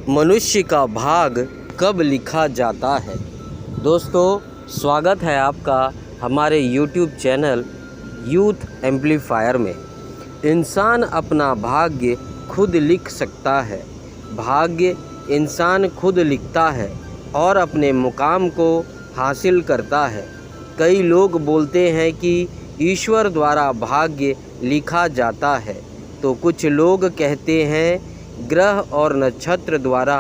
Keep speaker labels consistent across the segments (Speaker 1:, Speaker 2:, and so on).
Speaker 1: मनुष्य का भाग कब लिखा जाता है। दोस्तों, स्वागत है आपका हमारे YouTube चैनल यूथ एम्पलीफायर में। इंसान अपना भाग्य खुद लिख सकता है। भाग्य इंसान खुद लिखता है और अपने मुकाम को हासिल करता है। कई लोग बोलते हैं कि ईश्वर द्वारा भाग्य लिखा जाता है, तो कुछ लोग कहते हैं ग्रह और नक्षत्र द्वारा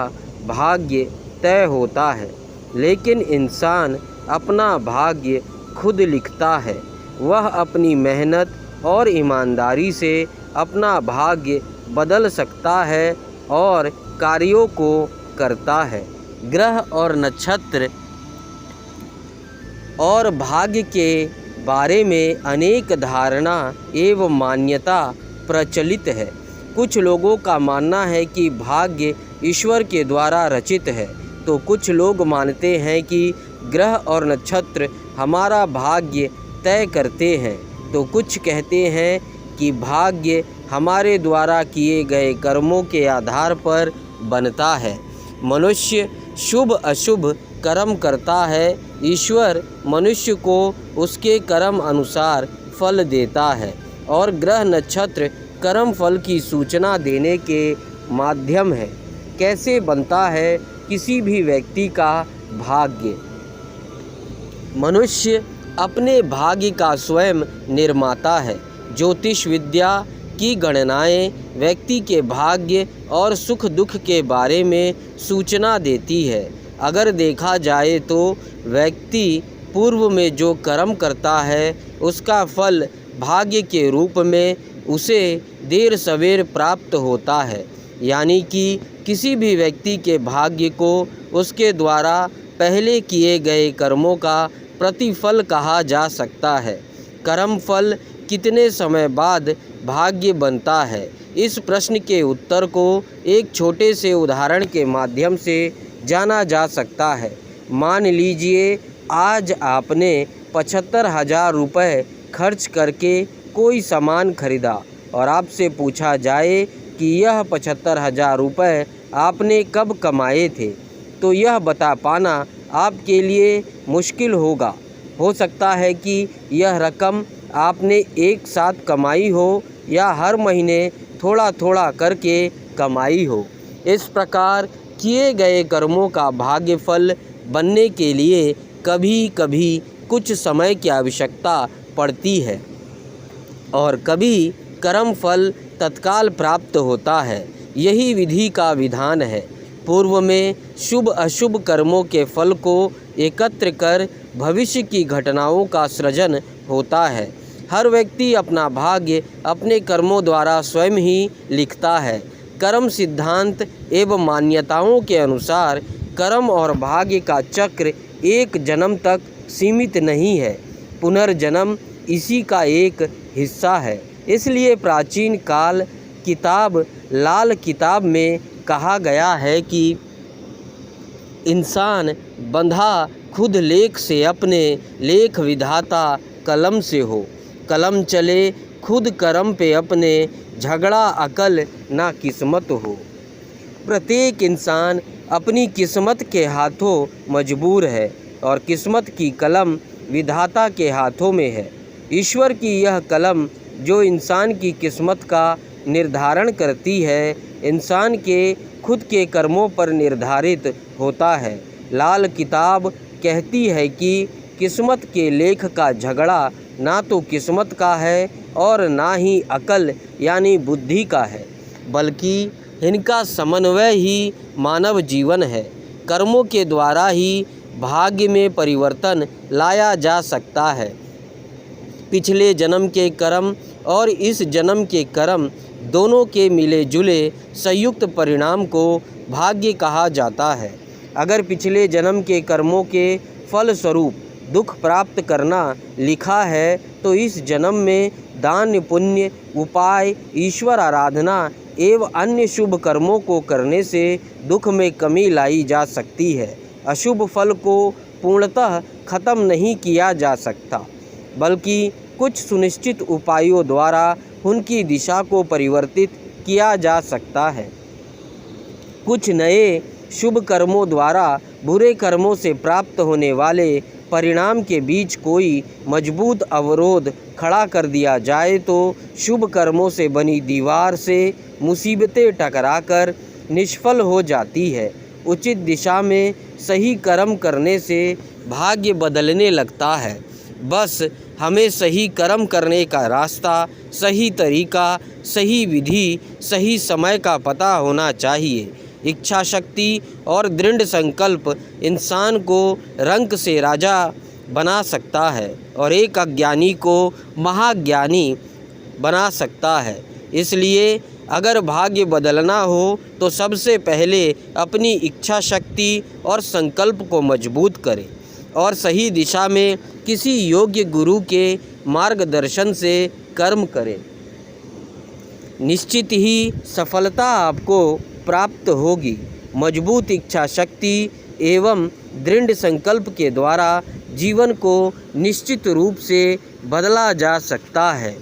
Speaker 1: भाग्य तय होता है। लेकिन इंसान अपना भाग्य खुद लिखता है। वह अपनी मेहनत और ईमानदारी से अपना भाग्य बदल सकता है और कार्यों को करता है। ग्रह और नक्षत्र और भाग्य के बारे में अनेक धारणा एवं मान्यता प्रचलित है। कुछ लोगों का मानना है कि भाग्य ईश्वर के द्वारा रचित है, तो कुछ लोग मानते हैं कि ग्रह और नक्षत्र हमारा भाग्य तय करते हैं, तो कुछ कहते हैं कि भाग्य हमारे द्वारा किए गए कर्मों के आधार पर बनता है। मनुष्य शुभ अशुभ कर्म करता है। ईश्वर मनुष्य को उसके कर्म अनुसार फल देता है और ग्रह नक्षत्र कर्म फल की सूचना देने के माध्यम है। कैसे बनता है किसी भी व्यक्ति का भाग्य? मनुष्य अपने भाग्य का स्वयं निर्माता है। ज्योतिष विद्या की गणनाएं व्यक्ति के भाग्य और सुख दुख के बारे में सूचना देती है। अगर देखा जाए तो व्यक्ति पूर्व में जो कर्म करता है उसका फल भाग्य के रूप में उसे देर सवेर प्राप्त होता है। यानी कि किसी भी व्यक्ति के भाग्य को उसके द्वारा पहले किए गए कर्मों का प्रतिफल कहा जा सकता है। कर्म फल कितने समय बाद भाग्य बनता है? इस प्रश्न के उत्तर को एक छोटे से उदाहरण के माध्यम से जाना जा सकता है। मान लीजिए आज आपने 75,000 रुपये खर्च करके कोई सामान खरीदा और आपसे पूछा जाए कि यह 75,000 रुपये आपने कब कमाए थे, तो यह बता पाना आपके लिए मुश्किल होगा। हो सकता है कि यह रकम आपने एक साथ कमाई हो या हर महीने थोड़ा थोड़ा करके कमाई हो। इस प्रकार किए गए कर्मों का भाग्यफल बनने के लिए कभी कभी कुछ समय की आवश्यकता पड़ती है और कभी कर्म फल तत्काल प्राप्त होता है। यही विधि का विधान है। पूर्व में शुभ अशुभ कर्मों के फल को एकत्र कर भविष्य की घटनाओं का सृजन होता है। हर व्यक्ति अपना भाग्य अपने कर्मों द्वारा स्वयं ही लिखता है। कर्म सिद्धांत एवं मान्यताओं के अनुसार कर्म और भाग्य का चक्र एक जन्म तक सीमित नहीं है, पुनर्जन्म इसी का एक हिस्सा है। इसलिए प्राचीन काल किताब लाल किताब में कहा गया है कि इंसान बंधा खुद लेख से, अपने लेख विधाता कलम से हो। कलम चले खुद कर्म पे अपने, झगड़ा अकल ना किस्मत हो। प्रत्येक इंसान अपनी किस्मत के हाथों मजबूर है और किस्मत की कलम विधाता के हाथों में है। ईश्वर की यह कलम जो इंसान की किस्मत का निर्धारण करती है, इंसान के खुद के कर्मों पर निर्धारित होता है। लाल किताब कहती है कि किस्मत के लेख का झगड़ा ना तो किस्मत का है और ना ही अकल यानी बुद्धि का है, बल्कि इनका समन्वय ही मानव जीवन है। कर्मों के द्वारा ही भाग्य में परिवर्तन लाया जा सकता है। पिछले जन्म के कर्म और इस जन्म के कर्म दोनों के मिले जुले संयुक्त परिणाम को भाग्य कहा जाता है। अगर पिछले जन्म के कर्मों के फल स्वरूप दुख प्राप्त करना लिखा है, तो इस जन्म में दान पुण्य उपाय ईश्वर आराधना एवं अन्य शुभ कर्मों को करने से दुख में कमी लाई जा सकती है। अशुभ फल को पूर्णतः खत्म नहीं किया जा सकता, बल्कि कुछ सुनिश्चित उपायों द्वारा उनकी दिशा को परिवर्तित किया जा सकता है। कुछ नए शुभ कर्मों द्वारा बुरे कर्मों से प्राप्त होने वाले परिणाम के बीच कोई मजबूत अवरोध खड़ा कर दिया जाए तो शुभ कर्मों से बनी दीवार से मुसीबतें टकराकर निष्फल हो जाती है। उचित दिशा में सही कर्म करने से भाग्य बदलने लगता है। बस हमें सही कर्म करने का रास्ता, सही तरीका, सही विधि, सही समय का पता होना चाहिए। इच्छा शक्ति और दृढ़ संकल्प इंसान को रंक से राजा बना सकता है और एक अज्ञानी को महाज्ञानी बना सकता है। इसलिए अगर भाग्य बदलना हो तो सबसे पहले अपनी इच्छा शक्ति और संकल्प को मजबूत करें और सही दिशा में किसी योग्य गुरु के मार्गदर्शन से कर्म करें। निश्चित ही सफलता आपको प्राप्त होगी। मजबूत इच्छा शक्ति एवं दृढ़ संकल्प के द्वारा जीवन को निश्चित रूप से बदला जा सकता है।